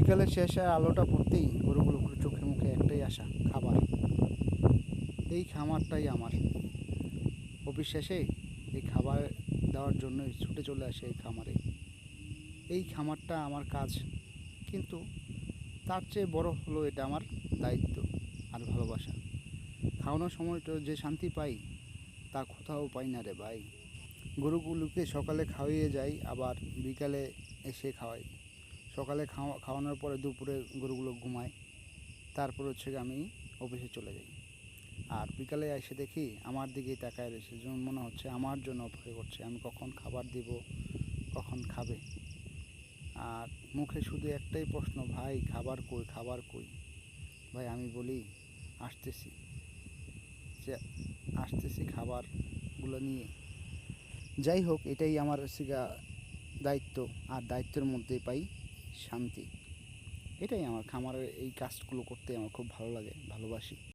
বিকালের শেষে আলোটা পড়তেই গরুগুলো চোখে মুখে একটাই আশা, খাবার। এই খামারটাই আমার। অফিস শেষে এই খাবার দেওয়ার জন্যই ছুটে চলে আসে এই খামারে। এই খামারটা আমার কাজ, কিন্তু তার চেয়ে বড় হলো এটা আমার দায়িত্ব আর ভালোবাসা। খাওয়ানোর সময়টা যে শান্তি পাই তা কোথাও পাই না রে ভাই। গরুগুলোকে সকালে খাওয়িয়ে যাই, আবার বিকালে এসে খাওয়াই। সকালে খাওয়ানোর পরে দুপুরে গরুগুলো ঘুমায়, তারপর হচ্ছে গিয়ে আমি অফিসে চলে যাই। আর বিকালে এসে দেখি আমার দিকেই তাকায় রয়েছে, যেমন মনে হচ্ছে আমার জন্য অপেক্ষা করছে, আমি কখন খাবার দিব, কখন খাবে। আর মুখে শুধু একটাই প্রশ্ন, ভাই খাবার কই, খাবার কই। ভাই আমি বলি আসতেছি, যে আসতেছি খাবারগুলো নিয়ে। যাই হোক, এটাই আমার হচ্ছে গিয়া দায়িত্ব, আর দায়িত্বের মধ্যেই পাই শান্তি। এটাই আমার খামারের এই কাজগুলো করতে আমার খুব ভালো লাগে, ভালোবাসি।